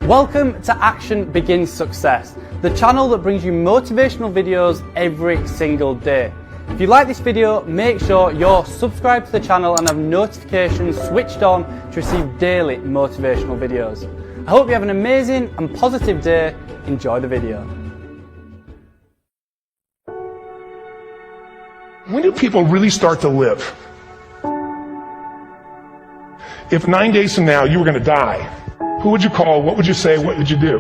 Welcome to Action Begins Success, the channel that brings you motivational videos every single day. If you like this video, make sure you're subscribed to the channel and have notifications switched on to receive daily motivational videos. I hope you have an amazing and positive day. Enjoy the video. When do people really start to live? If 9 days from now you were going to die, who would you call? What would you say? What would you do?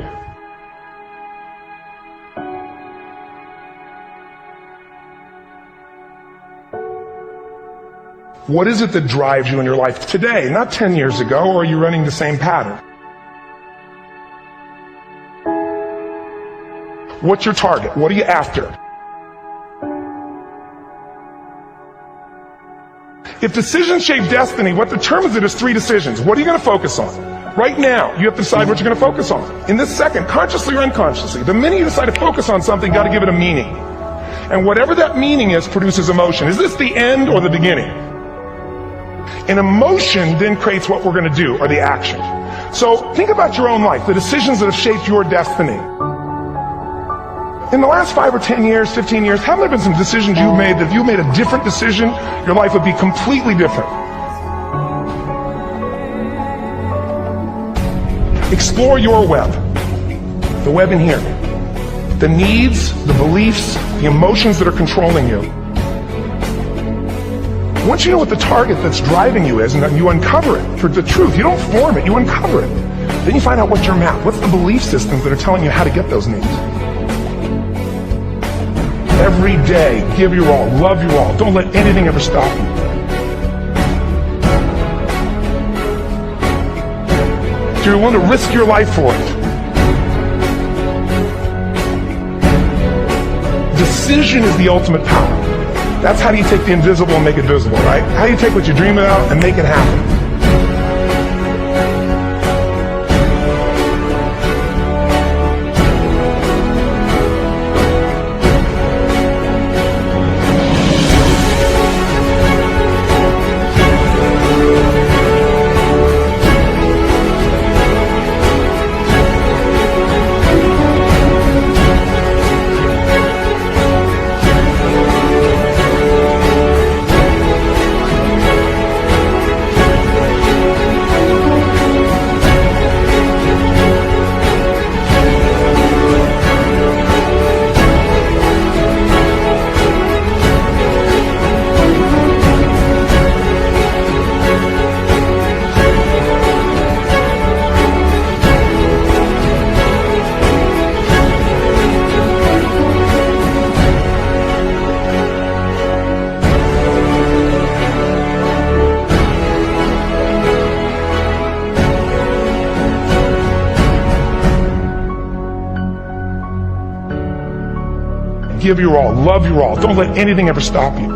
What is it that drives you in your life today, not 10 years ago, or are you running the same pattern? What's your target? What are you after? If decisions shape destiny, what determines it is 3 decisions. What are you going to focus on? Right now, you have to decide what you're going to focus on. In this second, consciously or unconsciously, the minute you decide to focus on something, you got to give it a meaning. And whatever that meaning is produces emotion. Is this the end or the beginning? And emotion then creates what we're going to do, or the action. So think about your own life, the decisions that have shaped your destiny. In the last 5 or 10 years, 15 years, haven't there been some decisions you've made that if you made a different decision, your life would be completely different? Explore your web, the web in here. The needs, the beliefs, the emotions that are controlling you. Once you know what the target that's driving you is, and then you uncover it for the truth, you don't form it, you uncover it. Then you find out what's your map, what's the belief systems that are telling you how to get those needs. Every day, give your all, love your all. Don't let anything ever stop you. You're willing to risk your life for it. Decision is the ultimate power. That's how do you take the invisible and make it visible, right? How do you take what you dream about and make it happen? Give your all, love your all. Don't let anything ever stop you.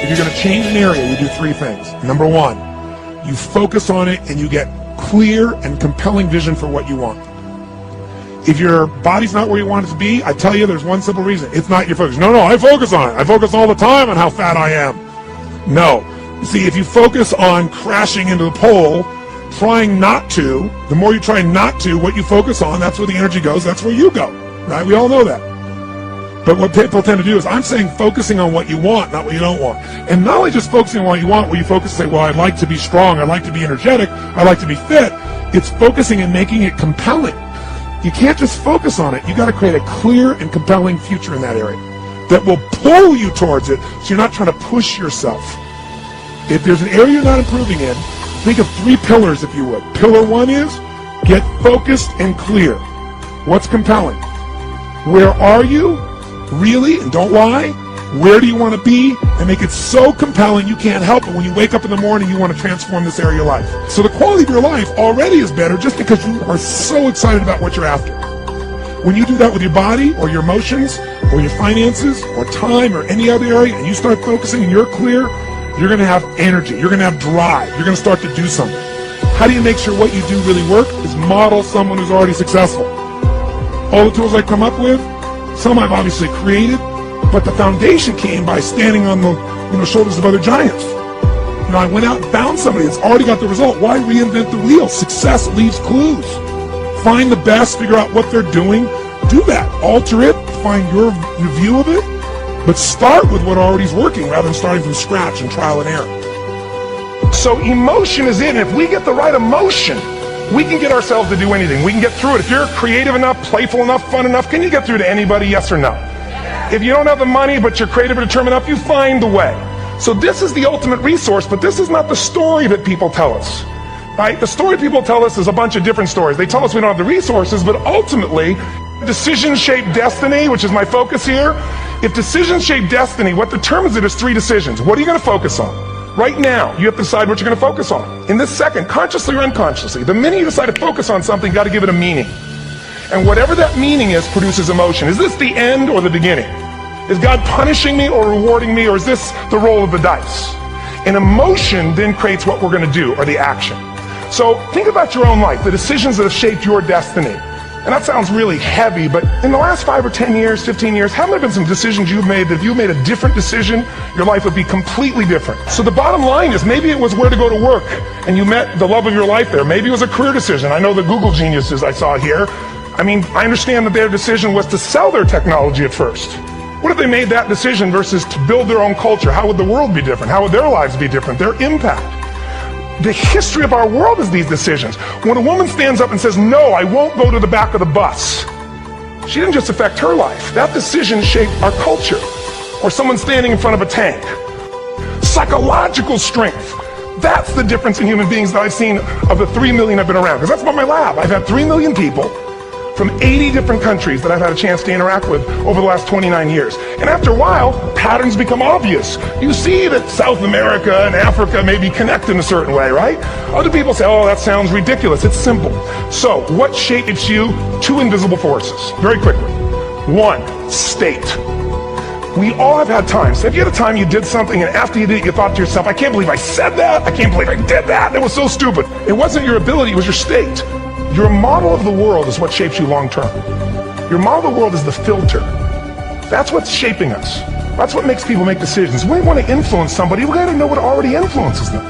If you're going to change an area, you do 3 things. Number 1, you focus on it and you get clear and compelling vision for what you want. If your body's not where you want it to be, I tell you there's one simple reason. It's not your focus. No, I focus on it. I focus all the time on how fat I am. No. You see, if you focus on crashing into the pole, trying not to, the more you try not to, what you focus on, that's where the energy goes, that's where you go. Right? We all know that. But what people tend to do is, I'm saying focusing on what you want, not what you don't want. And not only just focusing on what you want, where you focus and say, well, I'd like to be strong, I'd like to be energetic, I'd like to be fit. It's focusing and making it compelling. You can't just focus on it. You got to create a clear and compelling future in that area that will pull you towards it, so you're not trying to push yourself. If there's an area you're not improving in, think of 3 pillars, if you would. Pillar 1 is, get focused and clear. What's compelling? Where are you? Really? And don't lie. Where do you want to be? And make it so compelling you can't help it. When you wake up in the morning, you want to transform this area of your life. So the quality of your life already is better just because you are so excited about what you're after. When you do that with your body or your emotions or your finances or time or any other area, and you start focusing and you're clear, you're going to have energy. You're going to have drive. You're going to start to do something. How do you make sure what you do really work? Is model someone who's already successful. All the tools I come up with, some I've obviously created, but the foundation came by standing on the shoulders of other giants. I went out and found somebody that's already got the result. Why reinvent the wheel? Success leaves clues. Find the best, figure out what they're doing, do that, alter it, find your view of it, but start with what already is working rather than starting from scratch and trial and error. So emotion is it, and if we get the right emotion, we can get ourselves to do anything. We can get through it. If you're creative enough, playful enough, fun enough, can you get through to anybody, yes or no? If you don't have the money, but you're creative and determined enough, you find the way. So this is the ultimate resource, but this is not the story that people tell us. Right? The story people tell us is a bunch of different stories. They tell us we don't have the resources, but ultimately, decisions shape destiny, which is my focus here. If decisions shape destiny, what determines it is 3 decisions. What are you going to focus on? Right now, you have to decide what you're going to focus on. In this second, consciously or unconsciously, the minute you decide to focus on something, you got to give it a meaning. And whatever that meaning is produces emotion. Is this the end or the beginning? Is God punishing me or rewarding me, or is this the roll of the dice? And emotion then creates what we're going to do, or the action. So think about your own life, the decisions that have shaped your destiny. And that sounds really heavy, but in the last 5 or 10 years, 15 years, haven't there been some decisions you've made that if you made a different decision, your life would be completely different? So the bottom line is, maybe it was where to go to work, and you met the love of your life there. Maybe it was a career decision. I know the Google geniuses I saw here. I understand that their decision was to sell their technology at first. What if they made that decision versus to build their own culture? How would the world be different? How would their lives be different? Their impact. The history of our world is these decisions. When a woman stands up and says, no, I won't go to the back of the bus, she didn't just affect her life. That decision shaped our culture. Or someone standing in front of a tank. Psychological strength. That's the difference in human beings that I've seen of the 3 million I've been around. Because that's about my lab. I've had 3 million people from 80 different countries that I've had a chance to interact with over the last 29 years. And after a while, patterns become obvious. You see that South America and Africa maybe connect in a certain way, right? Other people say, oh, that sounds ridiculous. It's simple. So, what shapes you? 2 invisible forces. Very quickly. 1, state. We all have had times. Have you had a time you did something and after you did it, you thought to yourself, I can't believe I said that. I can't believe I did that. It was so stupid. It wasn't your ability, it was your state. Your model of the world is what shapes you long term. Your model of the world is the filter. That's what's shaping us. That's what makes people make decisions. When we want to influence somebody, we got to know what already influences them.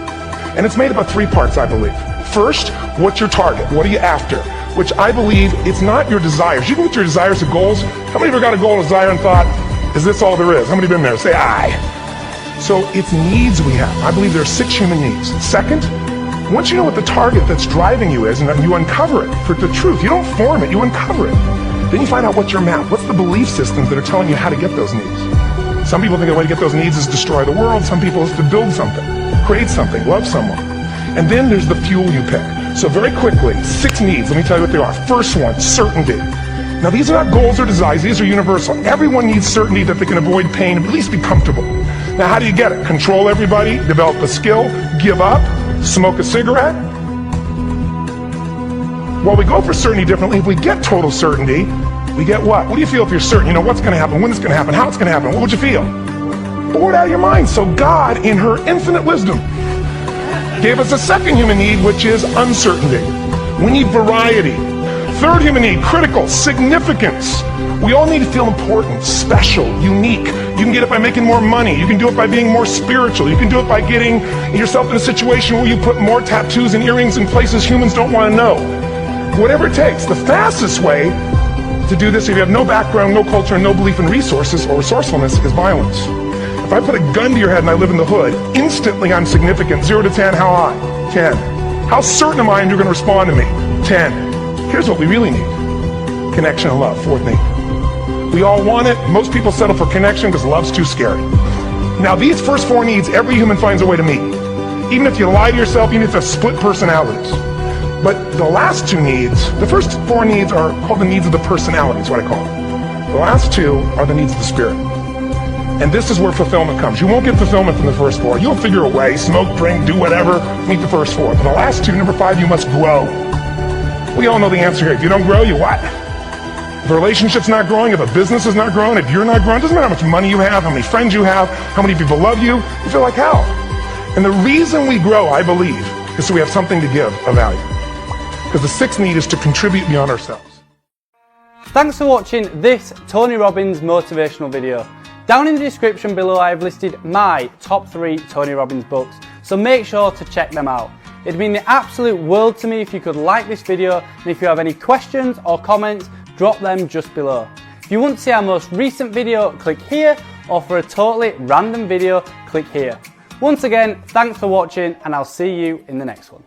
And it's made up of 3 parts, I believe. First, what's your target? What are you after? Which I believe it's not your desires. You can get your desires to goals. How many ever got a goal or desire and thought, is this all there is? How many been there? Say aye. So it's needs we have. I believe there are 6 human needs. Second, once you know what the target that's driving you is, and you uncover it for the truth, you don't form it, you uncover it. Then you find out what's your map, what's the belief systems that are telling you how to get those needs. Some people think the way to get those needs is destroy the world, some people is to build something, create something, love someone. And then there's the fuel you pick. So very quickly, 6 needs, let me tell you what they are. First one, certainty. Now these are not goals or desires, these are universal. Everyone needs certainty that they can avoid pain and at least be comfortable. Now how do you get it? Control everybody, develop a skill, give up, smoke a cigarette? Well, we go for certainty differently. If we get total certainty, we get what? What do you feel if you're certain? You know what's going to happen, when it's going to happen, how it's going to happen. What would you feel? Bored out of your mind. So God, in her infinite wisdom, gave us a second human need, which is uncertainty. We need variety. Third human need, critical, significance. We all need to feel important, special, unique. You can get it by making more money. You can do it by being more spiritual. You can do it by getting yourself in a situation where you put more tattoos and earrings in places humans don't want to know. Whatever it takes. The fastest way to do this, if you have no background, no culture, and no belief in resources or resourcefulness, is violence. If I put a gun to your head and I live in the hood, instantly I'm significant. 0 to 10, how high? 10. How certain am I you're going to respond to me? 10. Here's what we really need. Connection and love, 4th need. We all want it. Most people settle for connection because love's too scary. Now these first 4 needs, every human finds a way to meet. Even if you lie to yourself, even if you have split personalities. But the last 2 needs, the first 4 needs are called the needs of the personality, is what I call them. The last 2 are the needs of the spirit. And this is where fulfillment comes. You won't get fulfillment from the first four. You'll figure a way, smoke, drink, do whatever, meet the first four. But the last two, number five, you must grow. We all know the answer here. If you don't grow, you what? If a relationship's not growing, if a business is not growing, if you're not growing, it doesn't matter how much money you have, how many friends you have, how many people love you, you feel like hell. And the reason we grow, I believe, is so we have something to give of value. Because the sixth need is to contribute beyond ourselves. Thanks for watching this Tony Robbins motivational video. Down in the description below I have listed my top 3 Tony Robbins books, so make sure to check them out. It'd mean the absolute world to me if you could like this video, and if you have any questions or comments, drop them just below. If you want to see our most recent video, click here, or for a totally random video, click here. Once again, thanks for watching, and I'll see you in the next one.